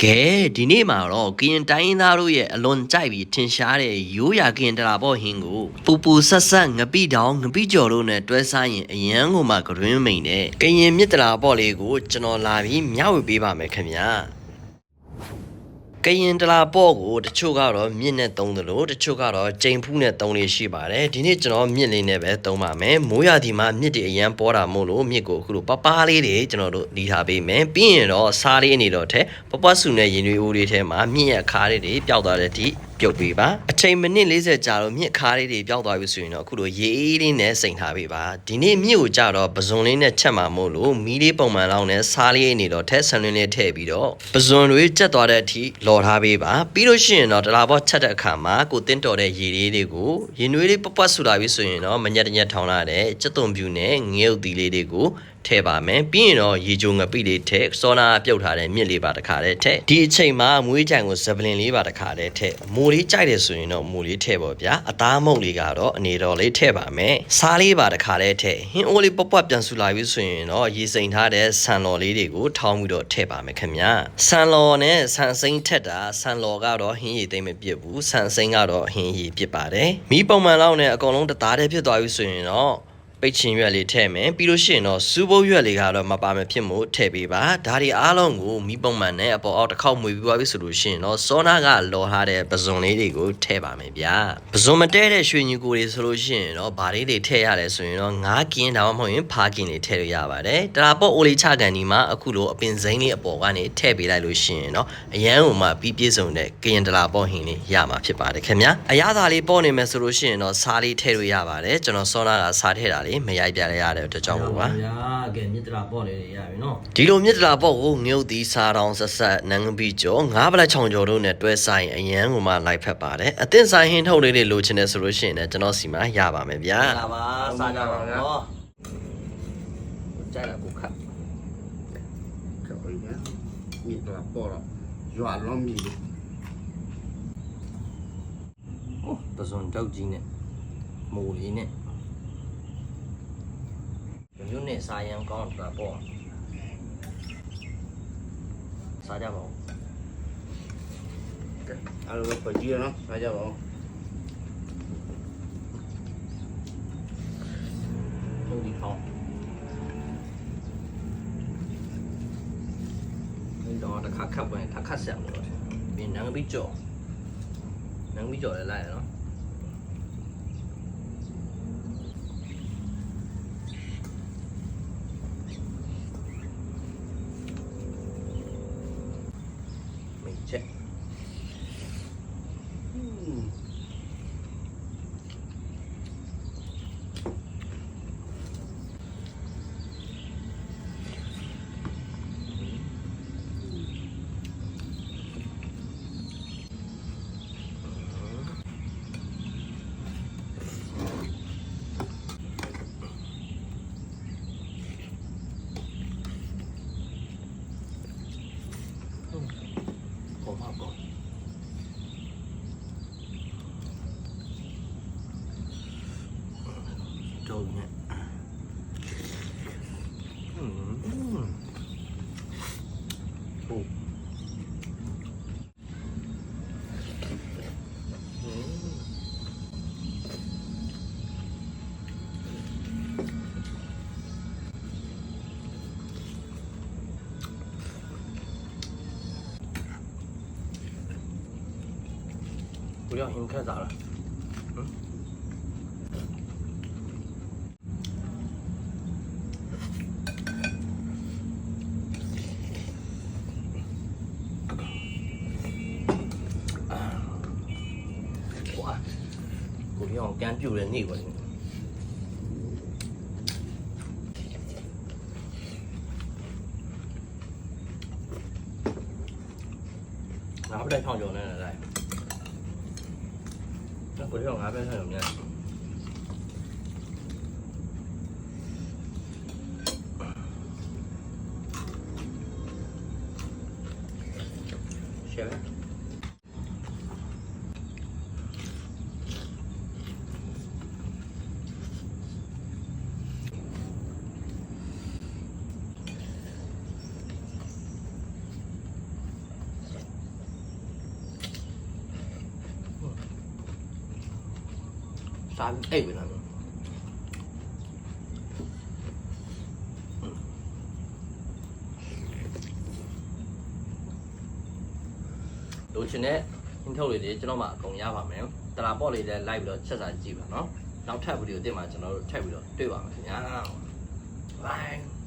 ကဲဒီနေ့မှာတော့ကရင်တိုင်းသားတို့ရဲ့အလွန်ကြိုက်ပြီးထင်ရှားတဲ့ရိုးရာကရင်တရာပေါ့ဟင်းကိုပူဆက်ဆက်ငပိတောင်ငပိကြော်တို့နဲ့တွဲစားရင်အရန်ကိုမှကရွင်းမိန်တဲ့ကရင်မြစ်တရာပေါ့လေးကိုကျွန်တော်လာပြီးမျှဝေပေးပါမယ်ခင်ဗျာကရင်တရာပေါ့ကိုတချို့ကတော့မြင့်နဲ့သုံးတယ်လို့တချို့ကတော့ကျိန်ဖူးနဲ့သုံးလေးရှိပါတယ်ဒီနေ့ကျွန်တော်မြင့်လေးနဲ့ပဲသုံးပါမယ်မိုးရာသီမှာမြင့်တွေအရန်ပေါ်တာမို့လို့မြင့်ကိုအခုလိုပပလေးတွေကျွန်တော်တို့ဒီထားပေးမယ်ပြီးရင်တော့စားလေးအနေတော့ထဲပပစုနဲ့ရင်တွေအိုးလေးထဲမှာမြင့်ရခါလေးတွေပျောက်သွားတဲ့အထိပြုတ်ပေးပါအချိန်မိနစ်40ကြာတော့မြင့်ခါလေးတွေပျောက်သွားပြီဆိုရင်တော့အခုလိုရေအေးလေးနဲ့စိန်ထားပေးပါဒီနေ့မြင့်ကိုကြတော့ပဇွန်လေးနဲ့ချက်မှာမို့လို့မီးလေးပုံမှန်လောက်နဲ့စားလေးအနေတော့ထဲဆန်လင်းလေးထည့်ပြီးတော့ပဇွန်တွေကျက်သွားတဲ့အထိလော်ထားပေးပါပြီးလို့ရှိရင်တော့တလာဘောချက်တဲ့အခါမှာကိုတင်းတော်တဲ့ရေလေးတွေကိုရင်နွေးလေးပပဆူလာပြီဆိုရင်တော့မညက်တညက်ထောင်းလာတဲ့စက်သွန်ပြူနဲ့ငဲ့ဥသီးလေးတွေကိုထည့်ပါမယ်ပြီးရင်တော့ရေချိုငပိလေးထည့်စောနာပြုတ်ထားတဲ့မြစ်လေးပါတစ်ခါတည်းထည့်ဒီအချိန်မှာမွေးကြံကိုဇပလင်လေးပါတစ်ခါတည်းထည့်မိုးလေးကြိုက်တယ်ဆိုရင်တော့မိုးလေးထည့်ပါဗျာအသားမုတ်လေးကတော့အနေတော်လေးထည့်ပါမယ်စားလေးပါတစ်ခါတည်းထည့်ဟင်းအိုးလေးပပပြန်ဆူလာပြီဆိုရင်တော့ရေစိမ်ထားတဲ့ဆန်လော်လေးတွေကိုထောင်းပြီးတော့ထည့်ပါမယ်ခင်ဗျာဆန်လော်နဲ့ဆန်စိမ်းထက်တာဆန်လော်ကတော့ဟင်းရည်သိမ့်မပြစ်ဘူးဆန်စိမ်းကတော့ဟင်းရည်ပြစ်ပါတယ်မီးပုံမှန်လောက်နဲ့အကုန်လုံးတသားတည်းဖြစ်သွားပြီဆိုရင်တော့ပိတ်ချင်ရွက်လေးထည့်မယ်ပြီးလို့ရှိရင်တော့စူးပုတ်ရွက်လေးကတော့မပါမဖြစ်မို့ထည့်ပေးပါဒါဒီအားလုံးကိုမီးပုံမှန်နဲ့အပေါ်အောက်တစ်ခေါက်မွေပြီးသွားပြီဆိုလို့ရှိရင်တော့စောနာကလော်ထားတဲ့ပဇွန်လေးတွေကိုထည့်ပါမယ်ဗျာပဇွန်မတဲတဲ့ရွှေညီကိုတွေဆိုလို့ရှိရင်တော့ဗာလေးတွေထည့်ရတယ်ဆိုရင်တော့ငါးကင်းဒါမှမဟုတ်ရင်ဖားကင်းတွေထည့်လို့ရပါတယ်တရာပေါ့အိုလေးချကန်ဒီမှာအခုလိုအပင်စိမ်းလေးအပေါ်ကနေထည့်ပေးလိုက်လို့ရှိရင်တော့အရန်ဟိုမှာပြီးပြည့်စုံတဲ့ကရင်တရာပေါ့ဟင်းလေးရမှာဖြစ်ပါတယ်ခင်ဗျာအရသာလေးပေါ့နေမယ်ဆိုလို့ရှိရင်တော့စားလေးထည့်လို့ရပါတယ်ကျွန်တော်စောနာကစားထည့်တာမရိုက်ပြရတဲ့အတွက်ကြောင့်ပါဗျာကဲမြစ်တရာပေါ့လေးတွေရပြီနော်ဒီလိုမြစ်တရာပေါ့ကိုငုတ်သီးစားတောင်ဆက်ဆက်နန်းကပီကျော်ငါးပလက်ချောင်ကျော်တို့နဲ့တွဲဆိုင်အရန်ကိုမှလိုက်ဖက်ပါတယ်အသင့်ဆိုင်ဟင်းထုတ်လေးတွေလိုချင်တယ်ဆိုလို့ရှိရင်လည်းကျွန်တော်စီမှာရပါမယ်ဗျာလာပါစားကြပါတော့ကြိုက်လာကိုခတ်可以的，你给它爆了，软了米。哦，不是很着急呢，冇理呢。用呢啥样讲出来不？啥家宝？还有个火鸡呢，啥家宝？都得炒。你等下他看不？他看香了，比两个比较，两个比较的来了。check 周呢？哦。不要，你看咋了？哇，不要干丢人那个。拿不来胖酒呢来。不是俺边上有面。写呗。စားပြီးအိတ်ပဲလားလိုချင်တဲ့ဟင်းထုတ်လေးတွေကျွန်တော်မှအကုန်ရပါမယ်တရာပေါ့လေးလည်းလိုက်ပြီးတော့ချက်စားကြည့်ပါနော်နောက်ထပ်ဗီဒီယိုတင်မှာကျွန်တော်တို့ထပ်ပြီးတော့တွေ့ပါမယ်ခင်ဗျာ bye